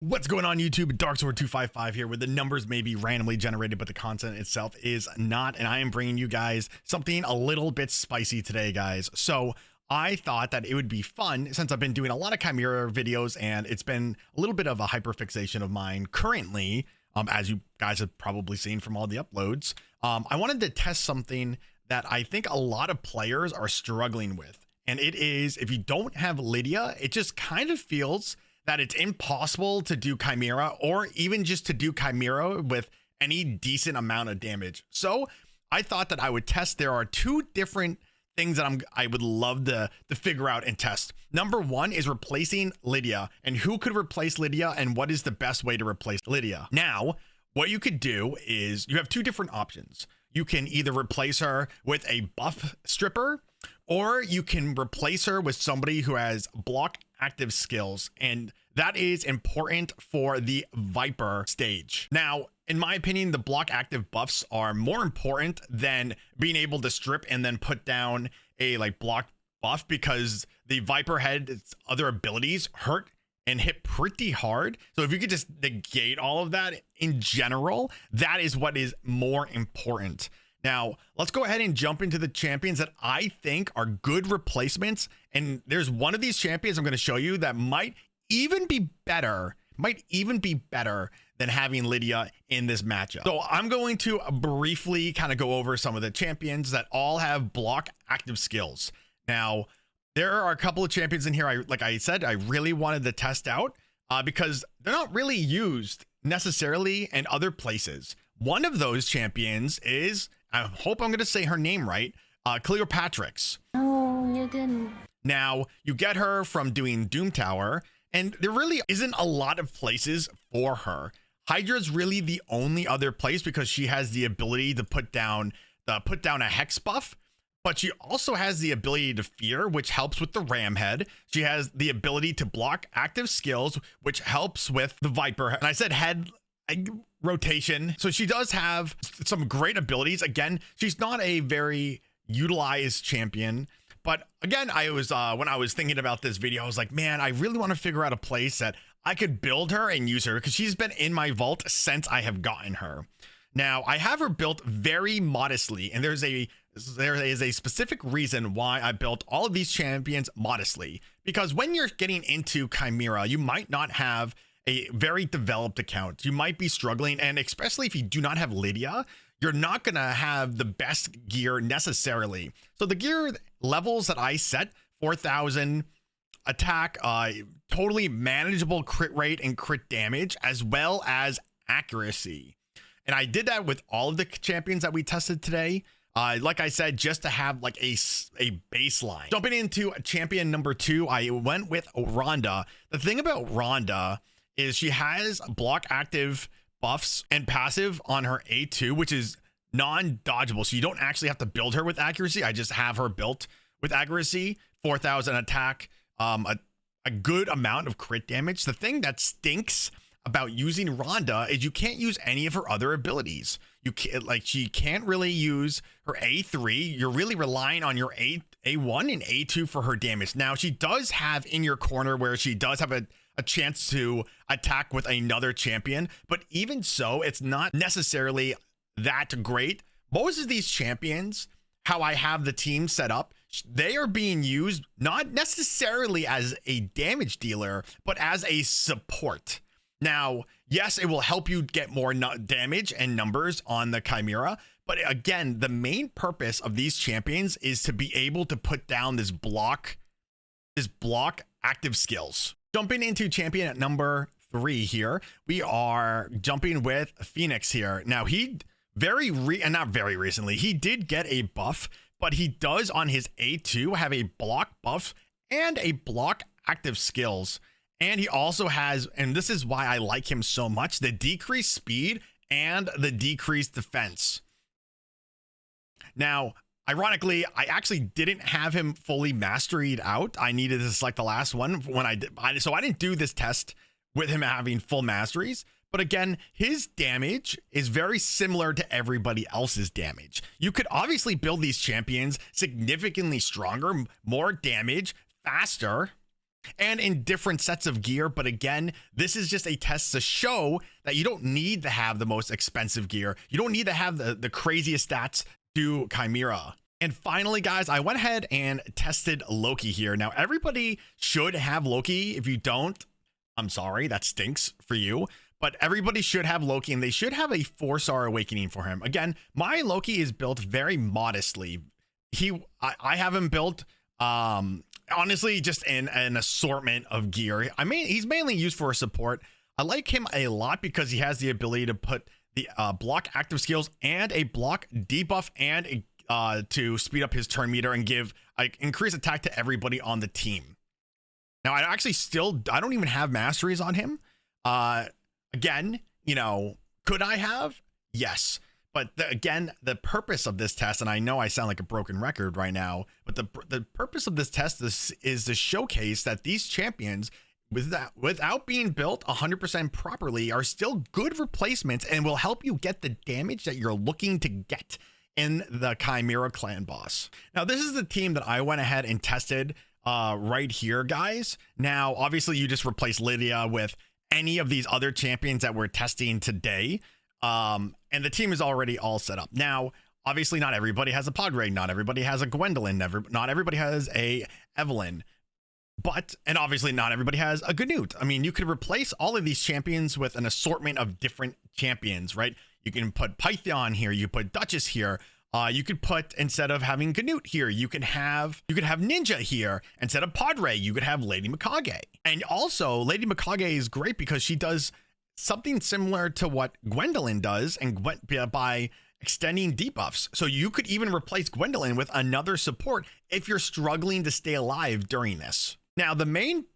What's going on YouTube? Darksword 255 here, where the numbers may be randomly generated, but the content itself is not. And I am bringing you guys something a little bit spicy today, guys. So I thought that it would be fun, since I've been doing a lot of Chimera videos and it's been a little bit of a hyperfixation of mine currently, as you guys have probably seen from all the uploads. I wanted to test something that I think a lot of players are struggling with. And it is, if you don't have Lydia, it just kind of feels that it's impossible to do Chimera, or even just to do Chimera with any decent amount of damage. So I thought that I would test. There are two different things that I would love to figure out and test. Number one is replacing Lydia, and who could replace Lydia, and what is the best way to replace Lydia. Now, what you could do is you have two different options. You can either replace her with a buff stripper, or you can replace her with somebody who has block active skills, and that is important for the Viper stage. Now, in my opinion, the block active buffs are more important than being able to strip and then put down a block buff, because the Viper head's other abilities hurt and hit pretty hard. So if you could just negate all of that in general, that is what is more important. Now, let's go ahead and jump into the champions that I think are good replacements. And there's one of these champions I'm going to show you that might even be better than having Lydia in this matchup. So I'm going to briefly kind of go over some of the champions that all have block active skills. Now, there are a couple of champions in here, like I said, I really wanted to test out because they're not really used necessarily in other places. One of those champions is, I hope I'm going to say her name right, Cleopatrix. Oh, you didn't. Now, you get her from doing Doom Tower, and there really isn't a lot of places for her. Hydra's really the only other place, because she has the ability to put down a hex buff, but she also has the ability to fear, which helps with the ram head. She has the ability to block active skills, which helps with the Viper. And I said head rotation. So she does have some great abilities. Again, she's not a very utilized champion, but again, I was when I was thinking about this video, I was like, man, I really want to figure out a place that I could build her and use her, because she's been in my vault since I have gotten her. Now, I have her built very modestly, and there is a specific reason why I built all of these champions modestly, because when you're getting into Chimera, you might not have a very developed account. You might be struggling, and especially if you do not have Lydia, you're not gonna have the best gear necessarily. So the gear levels that I set, 4,000 attack, totally manageable crit rate and crit damage, as well as accuracy. And I did that with all of the champions that we tested today. Like I said, just to have like a baseline. Jumping into champion number 2, I went with Ronda. The thing about Ronda is she has block active buffs and passive on her A2, which is non-dodgeable. So you don't actually have to build her with accuracy. I just have her built with accuracy, 4,000 attack, a good amount of crit damage. The thing that stinks about using Ronda is you can't use any of her other abilities. You can't, she can't really use her A3. You're really relying on your A1 and A2 for her damage. Now, she does have in your corner where she does have a chance to attack with another champion, but even so, it's not necessarily that great. Most of these champions, how I have the team set up, they are being used not necessarily as a damage dealer, but as a support. Now, yes, it will help you get more damage and numbers on the Chimera, but again, the main purpose of these champions is to be able to put down this block active skills. Jumping into champion at number 3 here, we are jumping with Fenax here. Now, he not very recently, he did get a buff, but he does on his A2 have a block buff and a block active skills. And he also has, and this is why I like him so much, the decreased speed and the decreased defense. Now, ironically, I actually didn't have him fully masteried out. I needed to select the last one when I did. So I didn't do this test with him having full masteries. But again, his damage is very similar to everybody else's damage. You could obviously build these champions significantly stronger, more damage, faster. and in different sets of gear. But again, this is just a test to show that you don't need to have the most expensive gear. You don't need to have the craziest stats to Chimera. And finally, guys, I went ahead and tested Loki here. Now, everybody should have Loki. If you don't, I'm sorry, that stinks for you. But everybody should have Loki, and they should have a 4-star awakening for him. Again, my Loki is built very modestly. I have him built honestly just in an assortment of gear. I mean, he's mainly used for support. I like him a lot because he has the ability to put the block active skills and a block debuff and to speed up his turn meter and give increased attack to everybody on the team. Now, I don't even have masteries on him. Again, you know, could I have? Yes. But again, the purpose of this test, and I know I sound like a broken record right now, but the purpose of this test is to showcase that these champions, without being built 100% properly, are still good replacements and will help you get the damage that you're looking to get in the Chimera clan boss. Now, this is the team that I went ahead and tested right here, guys. Now, obviously, you just replace Lydia with any of these other champions that we're testing today. And the team is already all set up. Now, obviously, not everybody has a Padre. Not everybody has a Gwendolyn. Not everybody has a Evelyn. And obviously, not everybody has a Ganute. I mean, you could replace all of these champions with an assortment of different champions, right? You can put Python here. You put Duchess here. You could put, instead of having Ganute here, you could have Ninja here. Instead of Padre, you could have Lady Mikage. And also, Lady Mikage is great because she does something similar to what Gwendolyn does, and by extending debuffs. So you could even replace Gwendolyn with another support if you're struggling to stay alive during this. Now, the main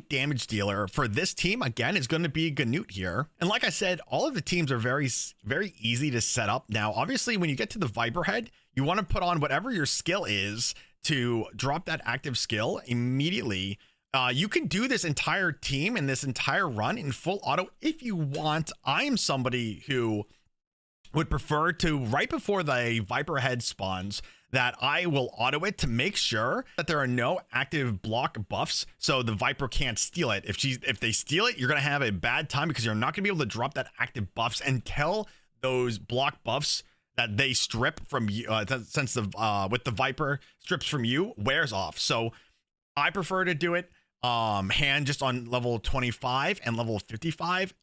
damage dealer for this team, again, is going to be Ganute here. And like I said, all of the teams are very, very easy to set up. Now, obviously, when you get to the Viper head, you want to put on whatever your skill is to drop that active skill immediately. You can do this entire team and this entire run in full auto if you want. I am somebody who would prefer to, right before the Viper head spawns, that I will auto it to make sure that there are no active block buffs, so the Viper can't steal it. If they steal it, you're gonna have a bad time because you're not gonna be able to drop that active buffs until those block buffs that they strip from you, since with the Viper strips from you, wears off. So I prefer to do it hand just on level 25 and level 55.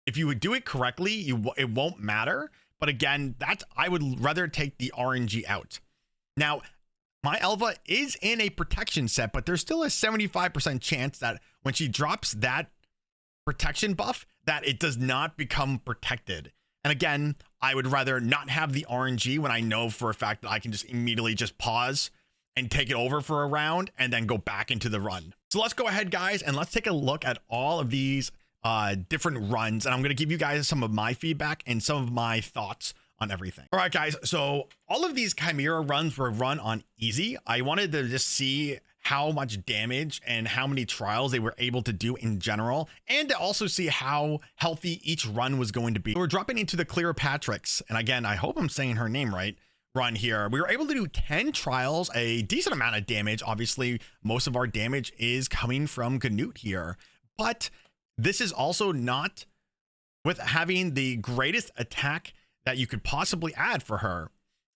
If you would do it correctly, it won't matter. But again, I would rather take the RNG out. Now, my Elva is in a protection set, but there's still a 75% chance that when she drops that protection buff, that it does not become protected. And again, I would rather not have the RNG when I know for a fact that I can just immediately just pause and take it over for a round and then go back into the run. So let's go ahead, guys, and let's take a look at all of these different runs. And I'm going to give you guys some of my feedback and some of my thoughts on everything. All right, guys. So all of these Chimera runs were run on easy. I wanted to just see how much damage and how many trials they were able to do in general, and to also see how healthy each run was going to be. We're dropping into the Cleopatrix, and again, I hope I'm saying her name right, run here. We were able to do 10 trials, a decent amount of damage. Obviously, most of our damage is coming from Ganute here, but this is also not with having the greatest attack that you could possibly add for her.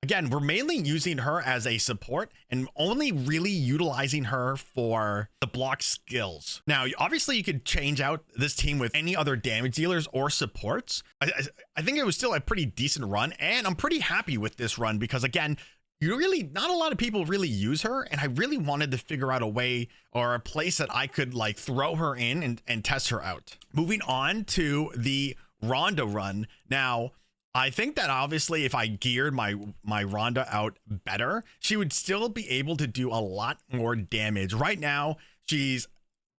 Again, we're mainly using her as a support and only really utilizing her for the block skills. Now, obviously, you could change out this team with any other damage dealers or supports. I think it was still a pretty decent run, and I'm pretty happy with this run because, again, not a lot of people really use her, and I really wanted to figure out a way or a place that I could like throw her in and test her out. Moving on to the Ronda run. Now, I think that obviously if I geared my Ronda out better, she would still be able to do a lot more damage. Right now, she's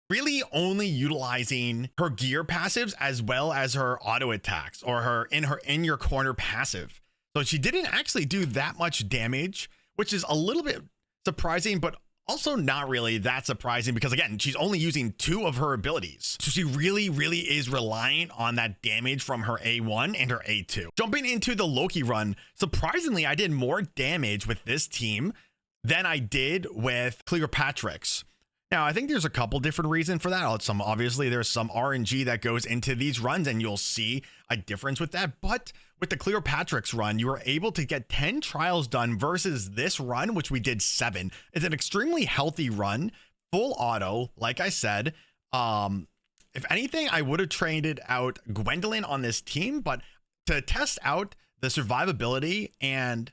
really only utilizing her gear passives as well as her auto attacks or her in your corner passive. So she didn't actually do that much damage, which is a little bit surprising, but also not really that surprising because, again, she's only using 2 of her abilities. So she really, really is relying on that damage from her A1 and her A2. Jumping into the Loki run, surprisingly, I did more damage with this team than I did with Cleopatrix. Now, I think there's a couple different reasons for that. Obviously, there's some RNG that goes into these runs, and you'll see a difference with that. But with the Cleopatrix run, you were able to get 10 trials done versus this run, which we did 7. It's an extremely healthy run, full auto, like I said. If anything, I would have traded out Gwendolyn on this team, but to test out the survivability and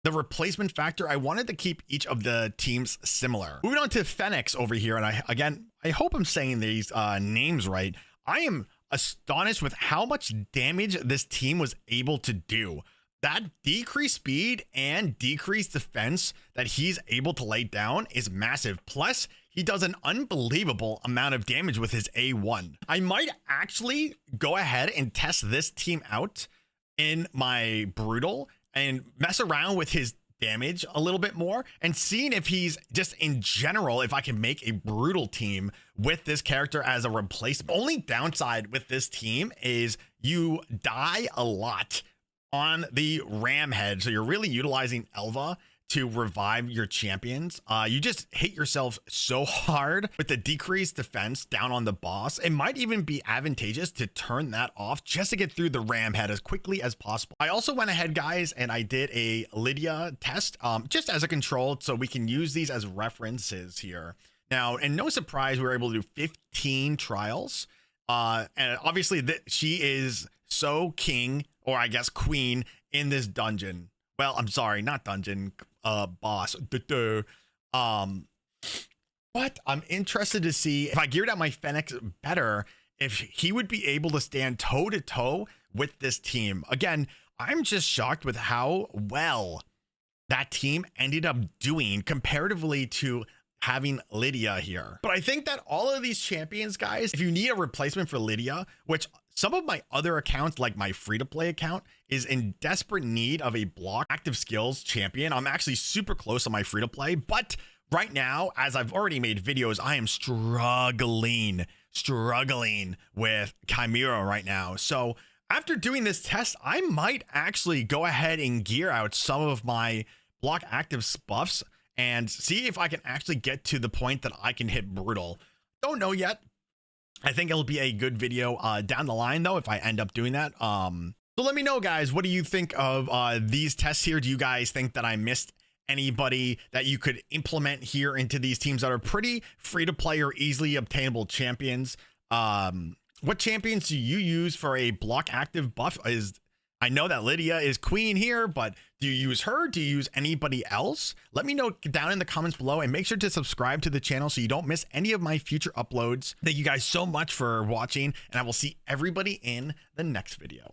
the replacement factor, I wanted to keep each of the teams similar. Moving on to Fenax over here, and I hope I'm saying these names right. I am astonished with how much damage this team was able to do. That decreased speed and decreased defense that he's able to lay down is massive. Plus, he does an unbelievable amount of damage with his A1. I might actually go ahead and test this team out in my Brutal and mess around with his damage a little bit more and seeing if he's just in general, if I can make a Brutal team with this character as a replacement. Only downside with this team is you die a lot on the ram head. So you're really utilizing Elva to revive your champions. You just hit yourself so hard with the decreased defense down on the boss. It might even be advantageous to turn that off just to get through the ram head as quickly as possible. I also went ahead, guys, and I did a Lydia test just as a control, so we can use these as references here. Now, and no surprise, we were able to do 15 trials. And obviously she is so king, or I guess queen, in this dungeon. Well, I'm sorry, not dungeon, boss. But I'm interested to see if I geared out my Fenax better, if he would be able to stand toe to toe with this team. Again, I'm just shocked with how well that team ended up doing comparatively to having Lydia here. But I think that all of these champions, guys, if you need a replacement for Lydia, which some of my other accounts, like my free-to-play account, is in desperate need of a block active skills champion. I'm actually super close on my free-to-play, but right now, as I've already made videos, I am struggling with Chimera right now. So after doing this test, I might actually go ahead and gear out some of my block active buffs and see if I can actually get to the point that I can hit Brutal. Don't know yet. I think it'll be a good video down the line, though, if I end up doing that. So let me know, guys, what do you think of these tests here? Do you guys think that I missed anybody that you could implement here into these teams that are pretty free to play or easily obtainable champions? What champions do you use for a block active buff? I know that Lydia is queen here, but do you use her? Do you use anybody else? Let me know down in the comments below, and make sure to subscribe to the channel so you don't miss any of my future uploads. Thank you guys so much for watching, and I will see everybody in the next video.